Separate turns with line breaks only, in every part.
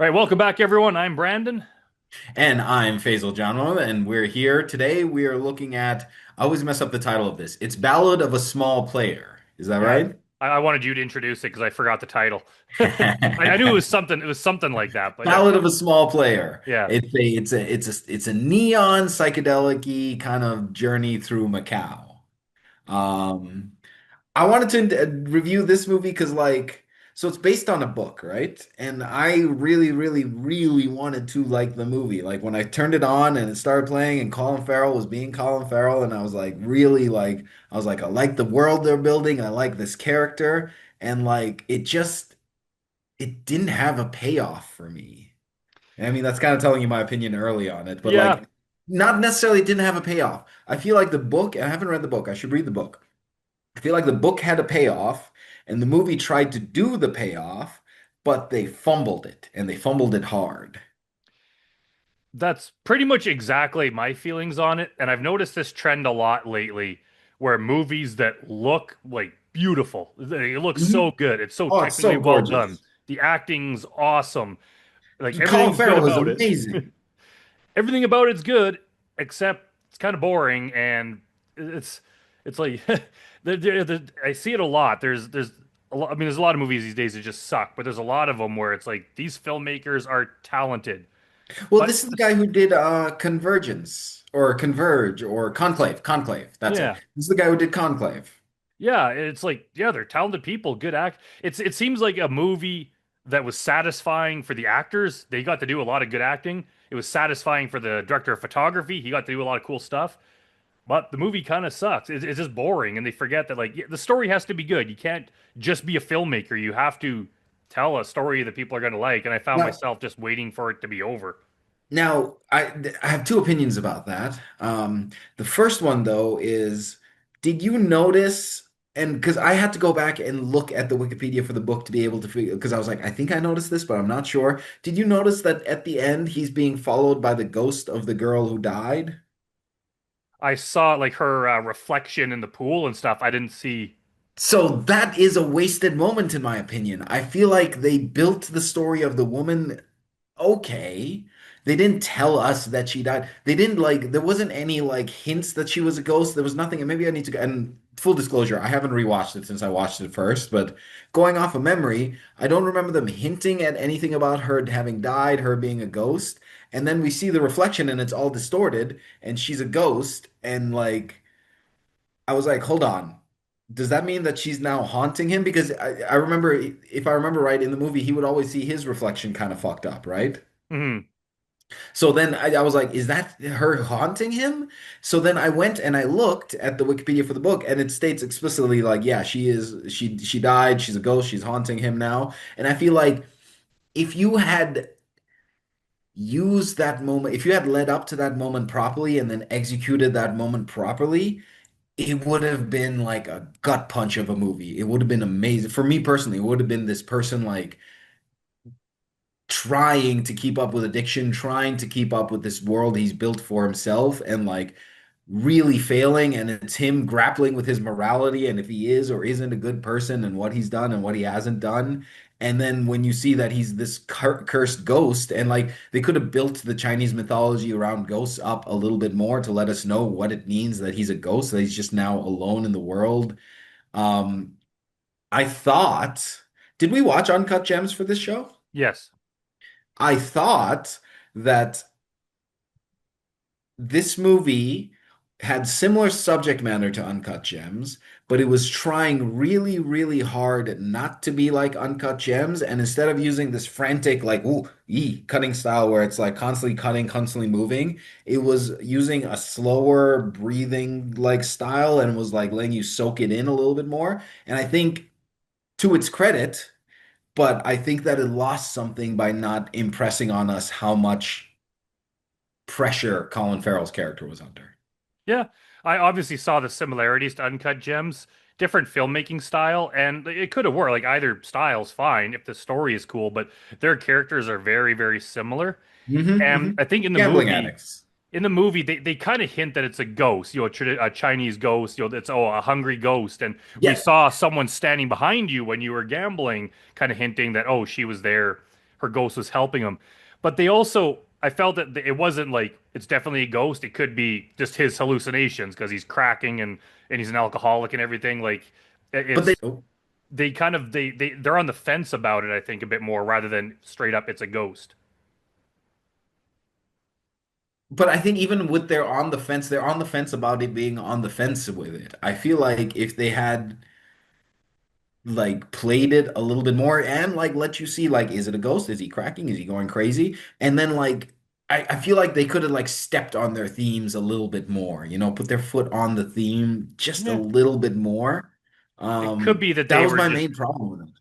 All right, welcome back, everyone. I'm Brandon.
And I'm Faizel Janma, and we're here today. We are looking at, I always mess up the title of this. It's Ballad of a Small Player. Is that
Yeah,
right?
I wanted you to introduce it because I forgot the title. I knew it was something. It was something like that, but yeah,
Ballad of a Small Player.
yeah.
It's a neon psychedelic kind of journey through Macau. Um, I wanted to review this movie because, so it's based on a book, right? And I really, really, really wanted to like the movie. Like when I turned it on and it started playing, and Colin Farrell was being Colin Farrell, and I was like, really I was like, I like the world they're building. I like this character, and it didn't have a payoff for me. And I mean, that's kind of telling you my opinion early on it, but
Yeah,
not necessarily didn't have a payoff. I feel like the book, and I haven't read the book. I should read the book. I feel like the book had a payoff, and the movie tried to do the payoff, but they fumbled it, and they fumbled it hard.
that's pretty much exactly my feelings on it. And I've noticed this trend a lot lately where movies that look like beautiful, they look so
Mhm.
good. It's so
Oh, it's
technically
so
well done.
gorgeous.
The acting's awesome. Like
Colin
everything's good
Farrell is
about it.
amazing.
Everything about it's good, except it's kind of boring and it's it's like I see it a lot. There's a lot, I mean, there's a lot of movies these days that just suck, but there's a lot of them where it's like these filmmakers are talented,
Well,
but
this is the guy who did Convergence or Converge or Conclave. Conclave, that's it.
yeah.
This is the guy who did Conclave.
Yeah, it's like, yeah, they're talented people, good act. It seems like a movie that was satisfying for the actors. They got to do a lot of good acting. It was satisfying for the director of photography. He got to do a lot of cool stuff. But the movie kind of sucks. It's just boring, and they forget that like the story has to be good. You can't just be a filmmaker. You have to tell a story that people are going to like. And I found
Now,
myself just waiting for it to be over.
I have two opinions about that. The first one though is, did you notice? And because I had to go back and look at the Wikipedia for the book to be able to figure, because I was like, I think I noticed this, but I'm not sure. Did you notice that at the end he's being followed by the ghost of the girl who died?
I saw like her reflection in the pool and stuff. I didn't see.
So that is a wasted moment, in my opinion. I feel like they built the story of the woman okay. They didn't tell us that she died. They didn't there wasn't any hints that she was a ghost. There was nothing. And maybe I need to, and full disclosure, I haven't rewatched it since I watched it first, but going off of memory, I don't remember them hinting at anything about her having died, her being a ghost. And then we see the reflection and it's all distorted and she's a ghost. And I was like, hold on. Does that mean that she's now haunting him? Because I remember, if I remember right, in the movie, he would always see his reflection kind of fucked up, right?
Mhm.
So then I was like, is that her haunting him? So then I went and I looked at the Wikipedia for the book, and it states explicitly, like, yeah, she died, she's a ghost, she's haunting him now. And I feel like if you had used that moment, if you had led up to that moment properly and then executed that moment properly, it would have been like a gut punch of a movie. It would have been amazing. For me personally, it would have been this person trying to keep up with addiction, trying to keep up with this world he's built for himself, and really failing. And it's him grappling with his morality and if he is or isn't a good person and what he's done and what he hasn't done. And then when you see that he's this cursed ghost, and they could have built the Chinese mythology around ghosts up a little bit more to let us know what it means that he's a ghost, that he's just now alone in the world. Um, I thought, did we watch Uncut Gems for this show?
Yes.
I thought that this movie had similar subject matter to Uncut Gems, but it was trying really, really hard not to be like Uncut Gems. And instead of using this frantic, cutting style where it's like constantly cutting, constantly moving, it was using a slower breathing style and was like letting you soak it in a little bit more. And I think to its credit, but I think that it lost something by not impressing on us how much pressure Colin Farrell's character was under.
Yeah. I obviously saw the similarities to Uncut Gems, different filmmaking style, and it could have worked. Like either style's fine if the story is cool, but their characters are very, very similar. And I think
Gambling addicts.
in the movie, they kind of hint that it's a ghost, a Chinese ghost, it's a hungry ghost. And we
Yeah.
saw someone standing behind you when you were gambling, kind of hinting that, oh, she was there. her ghost was helping him. But they also, I felt that it wasn't like it's definitely a ghost. It could be just his hallucinations because he's cracking and he's an alcoholic and everything. Like
But they
it's they kind of they're on the fence about it, I think, a bit more rather than straight up it's a ghost.
but I think even with they're on the fence, they're on the fence about it being on the fence with it. I feel like if they had like played it a little bit more and like let you see like is it a ghost? Is he cracking? Is he going crazy? And then like I feel like they could have like stepped on their themes a little bit more, put their foot on the theme just a
Yeah.
little bit more.
It could be that
That
they
was
were
my
just
main problem with it.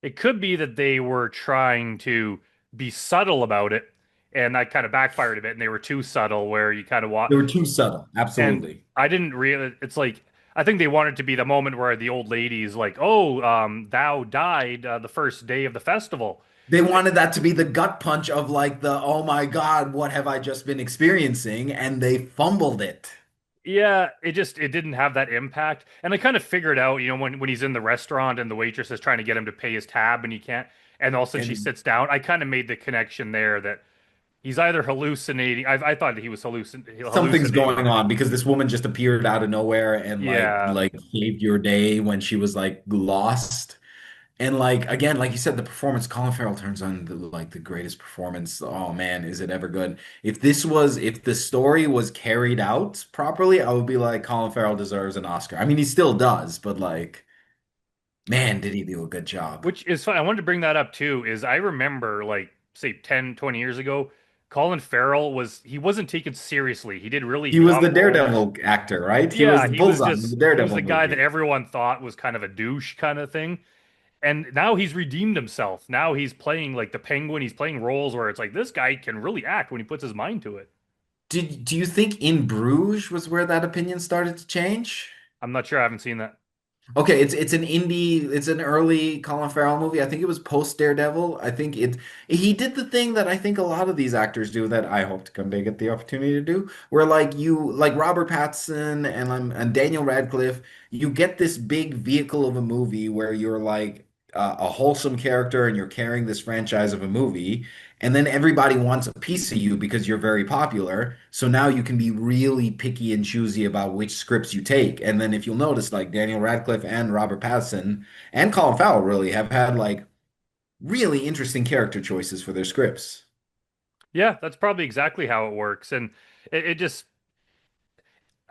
it could be that they were trying to be subtle about it and that kind of backfired a bit and they were too subtle where you kind of
They
want
were too subtle.
and
Absolutely.
I didn't really it's like I think they wanted to be the moment where the old lady's like, "Oh, thou died the first day of the festival."
They wanted that to be the gut punch of like the, oh my God, what have I just been experiencing? And they fumbled it.
Yeah, it didn't have that impact. And I kind of figured out, when he's in the restaurant and the waitress is trying to get him to pay his tab and he can't, and all of a sudden she
And
sits down. I kind of made the connection there that he's either hallucinating. I thought that he was
something's
hallucinating.
going on because this woman just appeared out of nowhere and like
Yeah,
like saved your day when she was like lost. And like again, like you said, the performance, Colin Farrell turns on like the greatest performance. Oh man, is it ever good? If the story was carried out properly, I would be like, Colin Farrell deserves an Oscar. I mean, he still does, but like, man, did he do a good job.
which is fun. I wanted to bring that up too. Is I remember like say 10, 20 years ago, Colin Farrell he wasn't taken seriously. He did really
He was
dumb
the
roles.
Daredevil actor, right? He was
Yeah,
the Bullseye in the
he was
Daredevil
the guy that
movie.
everyone thought was kind of a douche kind of thing. And now he's redeemed himself. Now he's playing like the Penguin. He's playing roles where it's like this guy can really act when he puts his mind to it.
Do you think In Bruges was where that opinion started to change?
I'm not sure. I haven't seen that.
Okay, it's an early Colin Farrell movie. I think it was post Daredevil. He did the thing that I think a lot of these actors do that I hope to come to get the opportunity to do, where like Robert Pattinson and Daniel Radcliffe, you get this big vehicle of a movie where you're like a wholesome character and you're carrying this franchise of a movie. And then everybody wants a piece of you because you're very popular. So now you can be really picky and choosy about which scripts you take. And then if you'll notice, like Daniel Radcliffe and Robert Pattinson and Colin Farrell really have had like really interesting character choices for their scripts.
Yeah, that's probably exactly how it works. And it just,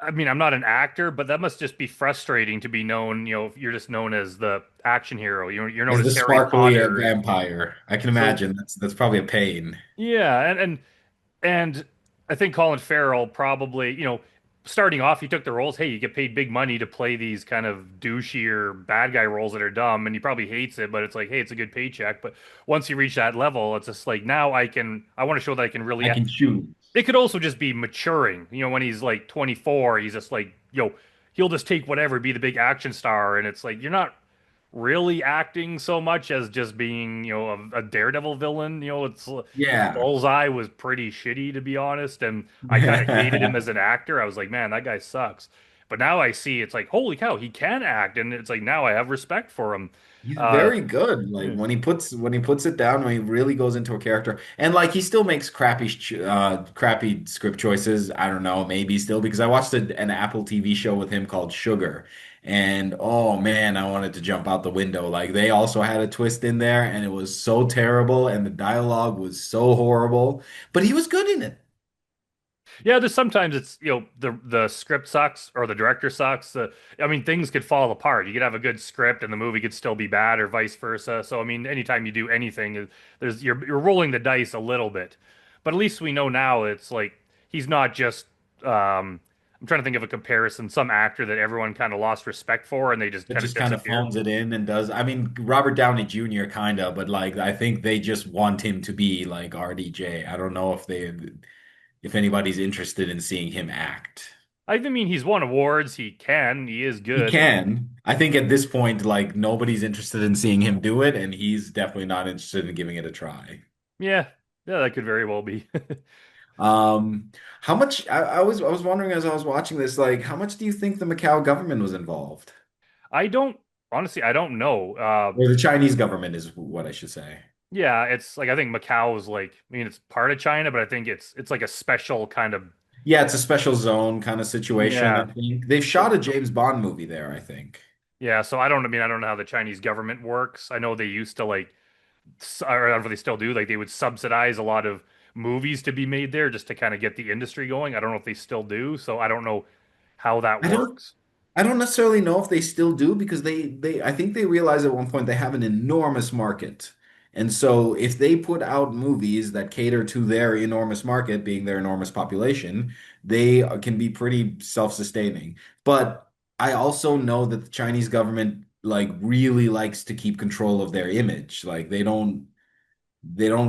I mean, I'm not an actor, but that must just be frustrating to be known. You're just known as the action hero. You're known
Is
as
the
Harry
sparkly
Potter.
vampire? I can
So
imagine that's probably a pain.
yeah, and I think Colin Farrell probably, starting off, he took the roles. Hey, you get paid big money to play these kind of douchier bad guy roles that are dumb, and he probably hates it, but it's like, hey, it's a good paycheck. But once you reach that level, it's just like now I want to show that I can really.
I can choose.
It could also just be maturing. When he's like 24, he's just like, he'll just take whatever, be the big action star, and it's like you're not really acting so much as just being, a Daredevil villain. It's
Yeah.
Bullseye was pretty shitty to be honest, and I kind of hated him as an actor. I was like, man, that guy sucks. But now I see it's like, holy cow, he can act, and it's like now I have respect for him.
He's
Uh,
very good. Like
yeah.
when he puts it down, when he really goes into a character, and like he still makes crappy script choices. I don't know, maybe still because I watched an Apple TV show with him called Sugar, and oh man, I wanted to jump out the window. Like they also had a twist in there, and it was so terrible, and the dialogue was so horrible, but he was good in it.
Yeah, there's sometimes it's the script sucks or the director sucks. I mean, things could fall apart. You could have a good script and the movie could still be bad, or vice versa. So I mean, anytime you do anything, you're rolling the dice a little bit. But at least we know now it's like he's not just. I'm trying to think of a comparison. Some actor that everyone kind of lost respect for, and they just
It
kind of
just kind of
disappear.
phones it in and does. I mean, Robert Downey Jr. kind of, but like I think they just want him to be like RDJ. I don't know if anybody's interested in seeing him act.
I mean, he's won awards. He is
He
good.
can. I think at this point, like nobody's interested in seeing him do it, and he's definitely not interested in giving it a try.
Yeah, yeah, that could very well be.
Um, how much I was wondering as I was watching this, like how much do you think the Macau government was involved?
I don't honestly, I don't know.
Or the Chinese government is what I should say.
Yeah, it's like I think Macau is like, I mean, it's part of China, but I think it's like a special kind of,
Yeah, it's a special zone kind of situation, I
yeah.
think. They've
So,
shot a James Bond movie there, I think.
yeah, so I mean, I don't know how the Chinese government works. I know they used to like, or I don't know if they still do, like they would subsidize a lot of movies to be made there just to kind of get the industry going. I don't know if they still do, so I don't know how that
I don't
works.
I don't necessarily know if they still do because they I think they realized at one point they have an enormous market. And so if they put out movies that cater to their enormous market, being their enormous population, they can be pretty self-sustaining. But I also know that the Chinese government like really likes to keep control of their image. Like they don't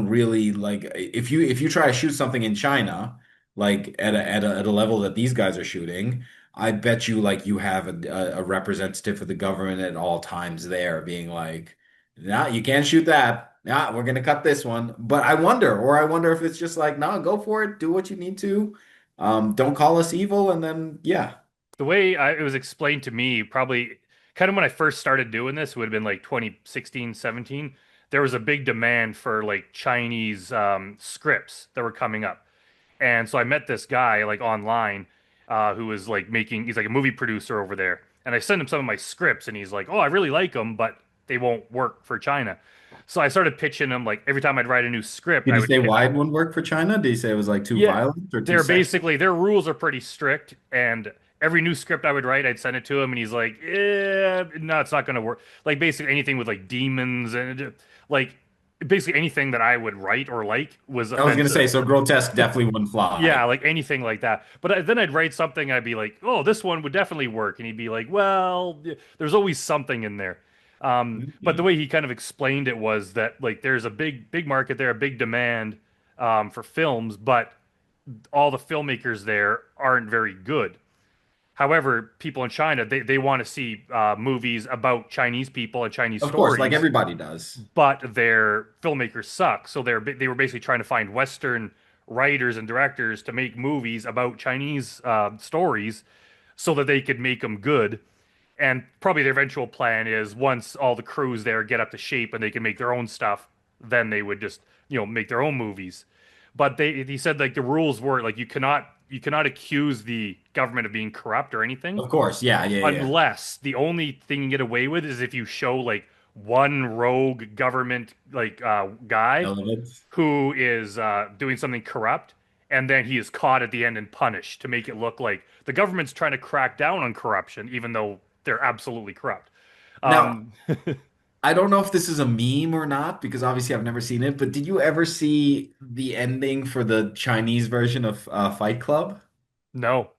really like if you try to shoot something in China, like at a level that these guys are shooting, I bet you like you have a representative of the government at all times there being like, nah, you can't shoot that. Nah, we're gonna cut this one. But I wonder if it's just like, nah, go for it, do what you need to. Don't call us evil, and then yeah.
The way it was explained to me, probably kind of when I first started doing this, it would have been like 2016, 17. There was a big demand for like Chinese scripts that were coming up. And so I met this guy like online who was like he's like a movie producer over there. And I sent him some of my scripts and he's like, oh, I really like them, but they won't work for China. So I started pitching him like every time I'd write a new script,
Did
I
he
would
say
pitch.
why it wouldn't work for China? Did he say it was like too
Yeah,
violent or too
they're
sexual?
basically their rules are pretty strict, and every new script I would write, I'd send it to him, and he's like, no, it's not gonna work." Like basically anything with like demons and like basically anything that I would write or like was
I was gonna
offensive.
say, so grotesque definitely wouldn't fly.
Yeah, like anything like that. But then I'd write something, I'd be like, "Oh, this one would definitely work," and he'd be like, "Well, there's always something in there." But the
Okay.
way he kind of explained it was that like there's a big market there, a big demand for films, but all the filmmakers there aren't very good. However, people in China, they want to see movies about Chinese people and Chinese
Of course, like
stories,
everybody does.
but their filmmakers suck. So they were basically trying to find Western writers and directors to make movies about Chinese stories so that they could make them good. And probably their eventual plan is once all the crews there get up to shape and they can make their own stuff, then they would just, make their own movies. But he said like the rules were like you cannot accuse the government of being corrupt or anything
Of course, yeah, yeah, yeah.
unless the only thing you can get away with is if you show like one rogue government like guy
Elements.
who is doing something corrupt and then he is caught at the end and punished to make it look like the government's trying to crack down on corruption even though they're absolutely corrupt.
Now,
um
I don't know if this is a meme or not because obviously I've never seen it, but did you ever see the ending for the Chinese version of Fight Club?
no.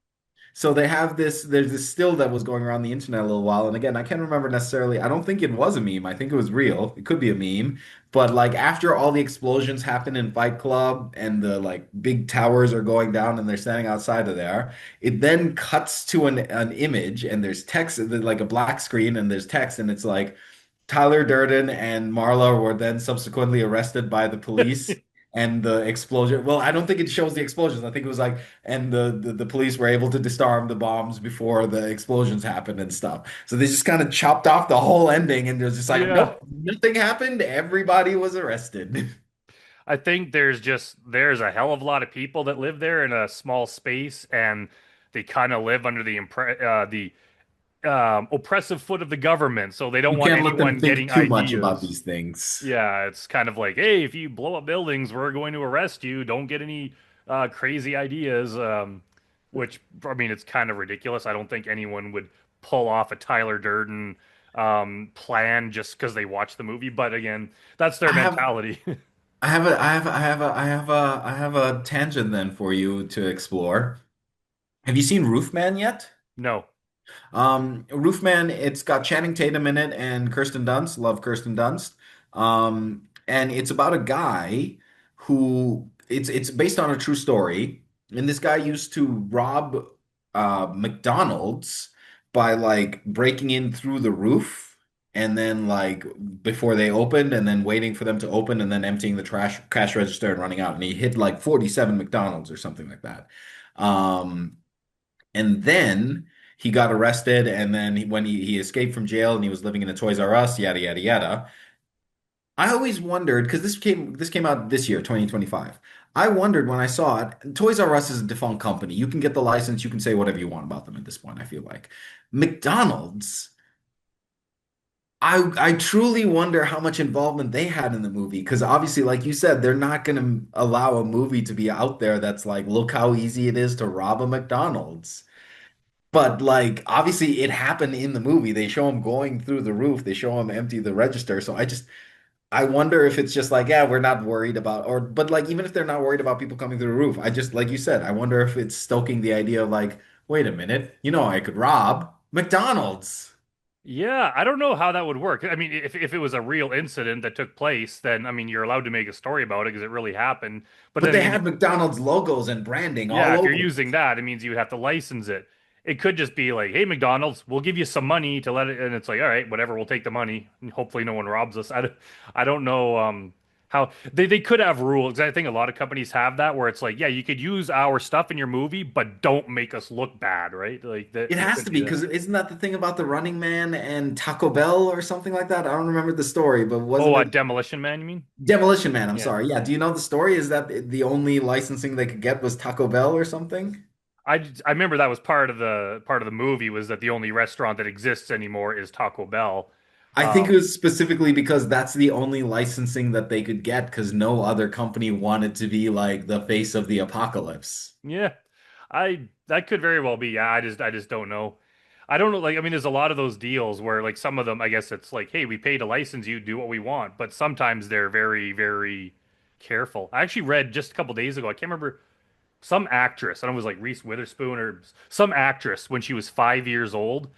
So there's this still that was going around the internet a little while. And again, I can't remember necessarily. I don't think it was a meme. I think it was real. It could be a meme. But like after all the explosions happen in Fight Club and the like big towers are going down and they're standing outside of there, it then cuts to an image and there's text, like a black screen and there's text and it's like Tyler Durden and Marla were then subsequently arrested by the police. And the explosion. Well, I don't think it shows the explosions. I think it was like, and the police were able to disarm the bombs before the explosions happened and stuff. So they just kind of chopped off the whole ending, and it was just like,
Yeah,
nope, nothing happened. Everybody was arrested.
I think there's a hell of a lot of people that live there in a small space and they kind of live under the oppressive foot of the government, so they don't
You
want
can't let them
anyone
think
getting
too much about
ideas.
these things.
Yeah, it's kind of like, hey, if you blow up buildings, we're going to arrest you. Don't get any crazy ideas. Which I mean, it's kind of ridiculous. I don't think anyone would pull off a Tyler Durden plan just because they watched the movie. But again, that's their
I have,
mentality.
I have a, I have, I have a, I have a tangent then for you to explore. Have you seen Roofman yet?
No.
Roofman, it's got Channing Tatum in it and Kirsten Dunst. Love Kirsten Dunst. And it's about a guy who it's based on a true story. And this guy used to rob McDonald's by like breaking in through the roof and then like before they opened and then waiting for them to open and then emptying the trash cash register and running out. And he hit like 47 McDonald's or something like that. Um, and then he got arrested, and then when he escaped from jail and he was living in a Toys R Us, yada, yada, yada. I always wondered because this came out this year, 2025. I wondered when I saw it, Toys R Us is a defunct company. You can get the license, you can say whatever you want about them at this point, I feel like. McDonald's, I truly wonder how much involvement they had in the movie because obviously, like you said, they're not going to allow a movie to be out there that's like, look how easy it is to rob a McDonald's. But like obviously it happened in the movie. They show him going through the roof, they show him empty the register. So I wonder if it's just like, yeah, we're not worried about, or, but like, even if they're not worried about people coming through the roof, I just, like you said, I wonder if it's stoking the idea of like, wait a minute, I could rob McDonald's.
Yeah, I don't know how that would work. I mean, if it was a real incident that took place, then I mean, you're allowed to make a story about it because it really happened. But
But
then
they
again,
had McDonald's logos and branding
yeah,
all
if you're
over.
using that, it means you would have to license it. It could just be like, "Hey, McDonald's, we'll give you some money to let it," and it's like, "All right, whatever, we'll take the money, and hopefully no one robs us." I don't know how they could have rules. I think a lot of companies have that where it's like, "Yeah, you could use our stuff in your movie, but don't make us look bad," right? Like that
It
it
has
could
to
be
be
that.
because isn't that the thing about the Running Man and Taco Bell or something like that? I don't remember the story, but
Oh,
wasn't it
Demolition Man, you mean?
Demolition Man? I'm
Yeah.
sorry. Yeah. Do you know the story? Is that the only licensing they could get was Taco Bell or something?
I remember that was part of the movie was that the only restaurant that exists anymore is Taco Bell.
I think it
Um,
was specifically because that's the only licensing that they could get because no other company wanted to be like the face of the apocalypse.
yeah, I that could very well be. Yeah, I just don't know. I don't know. Like, I mean, there's a lot of those deals where like some of them, I guess it's like, hey, we paid a license, you do what we want. But sometimes they're very, very careful. I actually read just a couple days ago. I can't remember some actress. I don't know if it was like Reese Witherspoon or some actress when she was 5 years old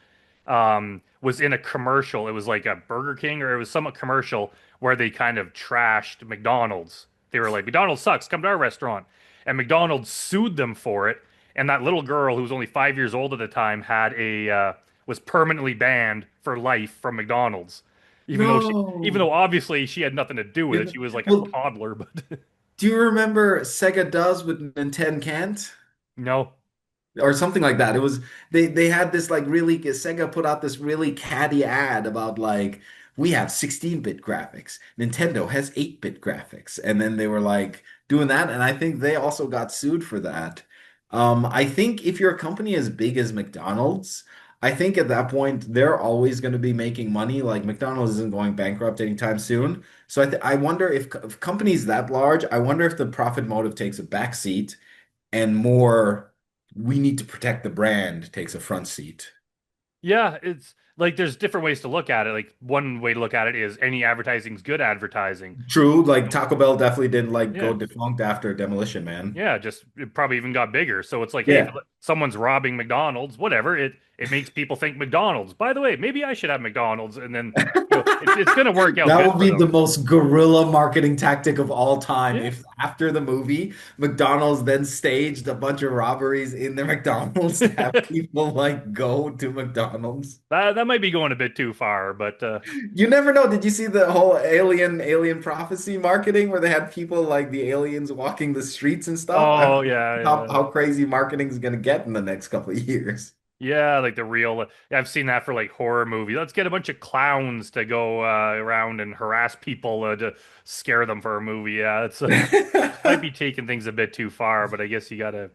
was in a commercial. It was like a Burger King or it was some commercial where they kind of trashed McDonald's. They were like, McDonald's sucks, come to our restaurant. And McDonald's sued them for it. And that little girl who was only 5 years old at the time had a was permanently banned for life from McDonald's. Even
No.
though obviously she had nothing to do with it.
Yeah.
She was like a
Well,
toddler, but
do you remember Sega Does with Nintendo Can't?
no.
Or something like that. It was they had this like really Sega put out this really catty ad about like we have 16-bit graphics. Nintendo has 8-bit graphics. And then they were like doing that and I think they also got sued for that. I think if you're a company as big as McDonald's, I think at that point they're always going to be making money. Like McDonald's isn't going bankrupt anytime soon. So I wonder if companies that large, I wonder if the profit motive takes a back seat and more we need to protect the brand takes a front seat.
Yeah, it's like there's different ways to look at it. Like one way to look at it is any advertising's good advertising.
True, like Taco Bell definitely didn't like go
Yeah.
defunct after Demolition Man.
Yeah, just it probably even got bigger. So it's like, hey, if
Yeah.
someone's robbing McDonald's, whatever, it makes people think McDonald's. By the way, maybe I should have McDonald's, and then it's gonna work out
That
good
would
for
be the
them.
most guerrilla marketing tactic of all time.
Yeah,
If after the movie, McDonald's then staged a bunch of robberies in their McDonald's to have
that
people like go to McDonald's.
that might be going a bit too far, but
You never know. Did you see the whole alien prophecy marketing where they had people like the aliens walking the streets and stuff? I
oh
don't know
yeah,
how crazy marketing is going to get in the next couple of years.
yeah, like the real. Yeah, I've seen that for like horror movies. Let's get a bunch of clowns to go around and harass people to scare them for a movie. Yeah, it's might be taking things a bit too far, but I guess you gotta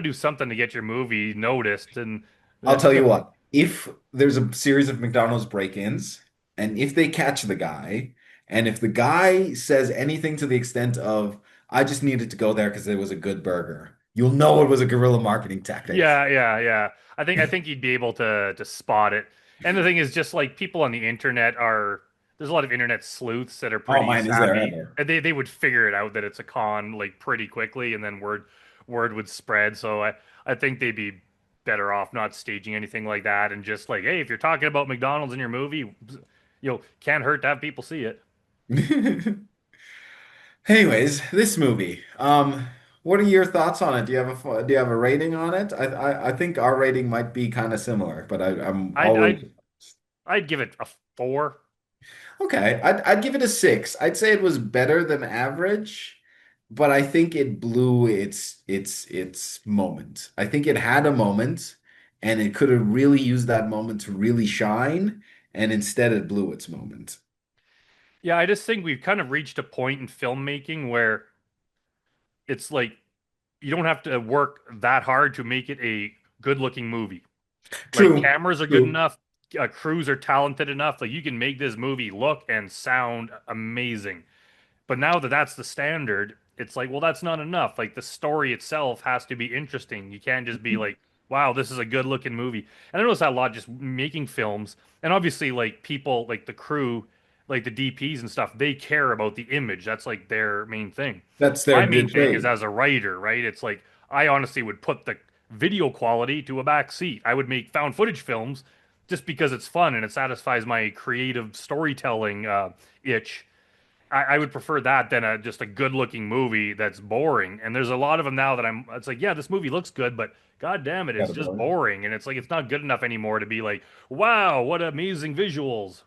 do something to get your movie noticed, and
I'll
that's
tell you what, if there's a series of McDonald's break-ins, and if they catch the guy, and if the guy says anything to the extent of, I just needed to go there because it was a good burger, you'll know it was a guerrilla marketing tactic.
yeah. I think you'd be able to spot it. And the thing is, just like people on the internet are, there's a lot of internet sleuths that are
Oh,
pretty
mine is there
savvy.
ever.
And they would figure it out that it's a con like pretty quickly, and then word would spread. So I think they'd be better off not staging anything like that, and just like, hey, if you're talking about McDonald's in your movie, can't hurt to have people see it.
Anyways, this movie. What are your thoughts on it? Do you have a rating on it? I think our rating might be kind of similar, but I'm
I'd
always
I'd I'd give it a 4.
okay. I'd give it a 6. I'd say it was better than average, but I think it blew its moment. I think it had a moment, and it could have really used that moment to really shine, and instead it blew its moment.
Yeah, I just think we've kind of reached a point in filmmaking where it's like you don't have to work that hard to make it a good-looking movie. Like
True,
cameras are good
true.
enough, crews are talented enough, like you can make this movie look and sound amazing. But now that that's the standard, it's like, well, that's not enough. Like the story itself has to be interesting. You can't just be like, wow, this is a good looking movie. And I notice that a lot just making films. And obviously, like people, like the crew, like the DPs and stuff, they care about the image. That's like their main thing.
That's
My
their
main thing is
trade.
as a writer, right? It's like, I honestly would put the video quality to a back seat. I would make found footage films just because it's fun and it satisfies my creative storytelling itch. I would prefer that than just a good looking movie that's boring. And there's a lot of them now that it's like, yeah, this movie looks good, but god damn it, it's
Got it,
just
boy.
boring. And it's like, it's not good enough anymore to be like, wow, what amazing visuals.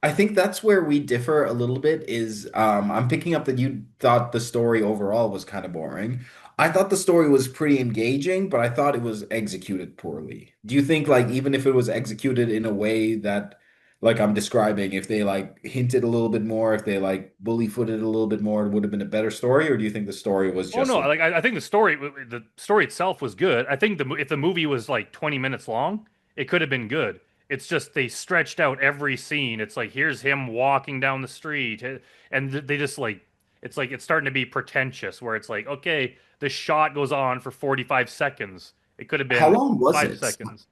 I think that's where we differ a little bit is I'm picking up that you thought the story overall was kind of boring. I thought the story was pretty engaging, but I thought it was executed poorly. Do you think like even if it was executed in a way that like I'm describing, if they like hinted a little bit more, if they like bully footed a little bit more, it would have been a better story? Or do you think the story was
Oh
just
no,
like,
like I think the story itself was good. I think if the movie was like 20 minutes long, it could have been good. It's just they stretched out every scene. It's like here's him walking down the street, and they just like it's like it's starting to be pretentious where it's like okay, the shot goes on for 45 seconds. It could have
how
been
long was
5
it?
seconds.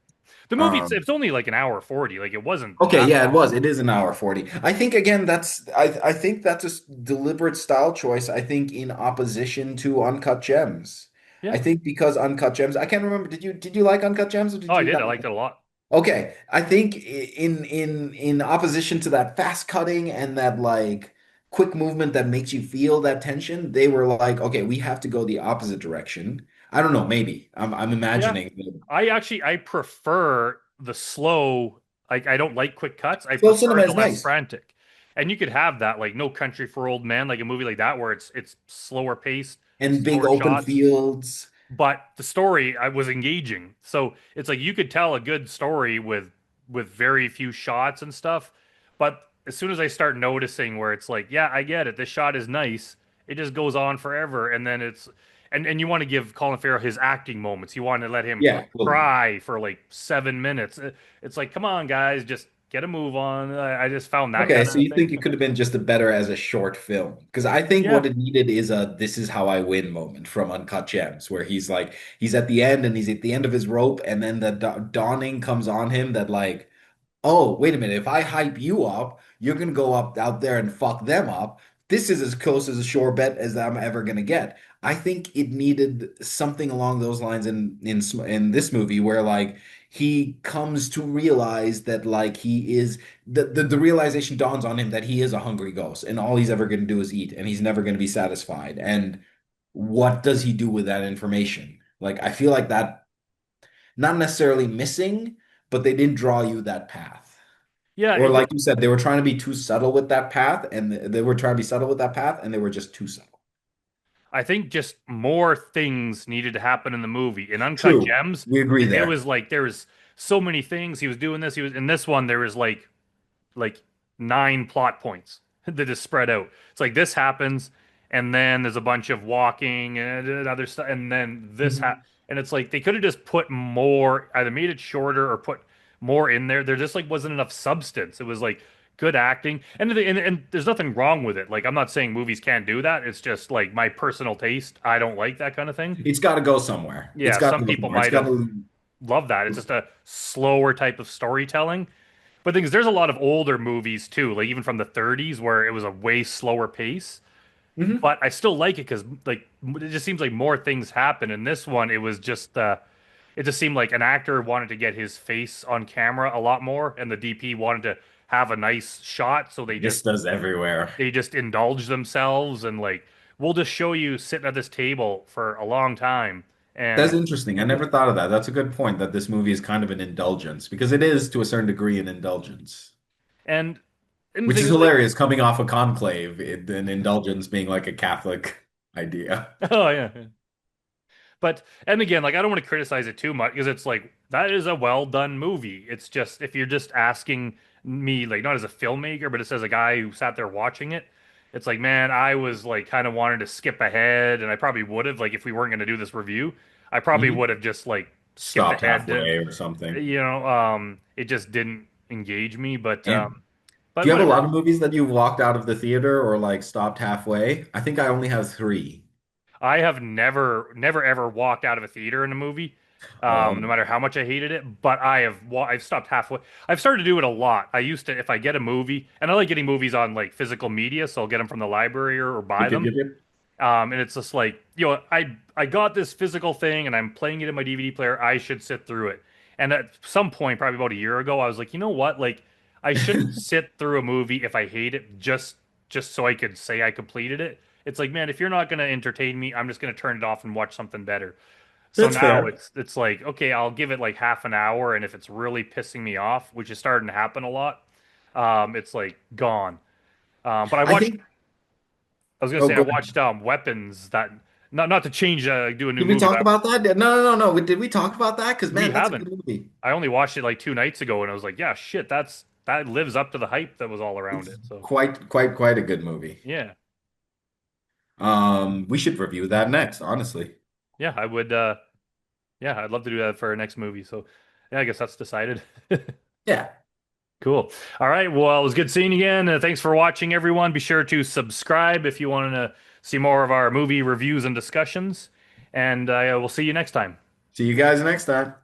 The movie
Um,
it's only like an hour 40. Like it wasn't
Okay,
that
yeah, it
long.
was. It is an hour 40. I think again I think that's a deliberate style choice, I think in opposition to Uncut Gems. I
Yeah.
think because Uncut Gems, I can't remember, did you like Uncut Gems or
Oh,
did
I
you
did.
not?
I liked it a lot.
Okay, I think in opposition to that fast cutting and that like quick movement that makes you feel that tension, they were like, okay, we have to go the opposite direction. I don't know, maybe. I'm
Yeah.
imagining that
I prefer the slow. Like I don't like quick cuts. I
slow
prefer
cinema
the
is
less
nice
frantic. And you could have that like No Country for Old Men, like a movie like that where it's slower paced,
and big
slower
open
shots,
fields.
but the story I was engaging. So it's like you could tell a good story with very few shots and stuff. But as soon as I start noticing where it's like, yeah, I get it. This shot is nice. It just goes on forever, and then it's and you want to give Colin Farrell his acting moments. You want to let him
Yeah, totally.
cry for like 7 minutes. It's like, come on, guys, just get a move on. I just found that
Okay,
kind
so
of
you
thing.
think it could have been just a better as a short film? Because I think what
Yeah,
it needed is a "this is how I win" moment from Uncut Gems, where he's like he's at the end and he's at the end of his rope, and then the dawning comes on him that like, oh, wait a minute. If I hype you up, you're gonna go up out there and fuck them up. This is as close as a sure bet as I'm ever gonna get. I think it needed something along those lines in this movie where like he comes to realize that like he is the realization dawns on him that he is a hungry ghost and all he's ever going to do is eat and he's never going to be satisfied. And what does he do with that information? Like I feel like that not necessarily missing, but they didn't draw you that path.
yeah.
Or like you said, they were trying to be too subtle with that path, and they were trying to be subtle with that path, and they were just too subtle.
I think just more things needed to happen in the movie. In Uncut
True.
Gems,
We agree
it
there.
was like there was so many things. He was doing this. He was in this one. There was like 9 plot points that just spread out. It's like this happens, and then there's a bunch of walking and other stuff, and then
Mhm.
and it's like they could have just put more, either made it shorter or put more in there. There just like wasn't enough substance. It was like good acting, and there's nothing wrong with it. Like I'm not saying movies can't do that. It's just like my personal taste. I don't like that kind of thing.
It's got to go somewhere. It's
Yeah,
got
some
to go
people
somewhere. It's
might
got
have
to.
loved that. It's just a slower type of storytelling. But the thing is, there's a lot of older movies too, like even from the 30s, where it was a way slower pace.
Mhm.
But I still like it because like it just seems like more things happen. In this one, it was just it just seemed like an actor wanted to get his face on camera a lot more, and the DP wanted to have a nice shot, so
Vistas everywhere.
they just indulged themselves and like we'll just show you sitting at this table for a long time,
That's
and
interesting. I never thought of that. That's a good point that this movie is kind of an indulgence because it is to a certain degree an indulgence,
and and the
which
thing
is
is like
hilarious coming off a conclave, an indulgence being like a Catholic idea.
oh yeah. But and again, like I don't want to criticize it too much because it's like that is a well done movie. It's just if you're just asking me, like not as a filmmaker, but it's as a guy who sat there watching it. It's like, man, I was like kind of wanting to skip ahead, and I probably would have, like, if we weren't going to do this review, I probably
Hmm.
would have just like skipped
Stopped
ahead to,
halfway or something.
it just didn't engage me,
And do
but
you have a
whatever.
lot of movies that you've walked out of the theater or like stopped halfway? I think I only have three.
I have never ever walked out of a theater in a movie, no
Oh,
matter how much I hated it. But I've stopped halfway. I've started to do it a lot. I used to, if I get a movie, and I like getting movies on like physical media, so I'll get them from the library or buy
yep, yep,
them.
yep, yep.
And it's just like, I got this physical thing and I'm playing it in my DVD player. I should sit through it. And at some point, probably about a year ago, I was like, you know what? Like, I shouldn't sit through a movie if I hate it just so I could say I completed it. It's like, man, if you're not gonna entertain me, I'm just gonna turn it off and watch something better. So
That's
now
fair.
it's like, okay, I'll give it like half an hour, and if it's really pissing me off, which is starting to happen a lot, it's like gone. But
I think,
I was gonna
oh,
say I
go ahead.
watched Weapons that not to change do a new
Did we
movie,
talk
but
about that? No, no, no, no. Did we talk about that? Because
we
man, that's a
haven't.
good movie.
I only watched it like 2 nights ago, and I was like, yeah, shit, that lives up to the hype that was all around
It's
it. So
quite a good movie.
yeah,
We should review that next, honestly.
yeah, I would. Yeah, I'd love to do that for our next movie. So yeah, I guess that's decided.
Yeah.
Cool. All right. Well, it was good seeing you again. Thanks for watching, everyone. Be sure to subscribe if you want to see more of our movie reviews and discussions. And we'll see you next time.
See you guys next time.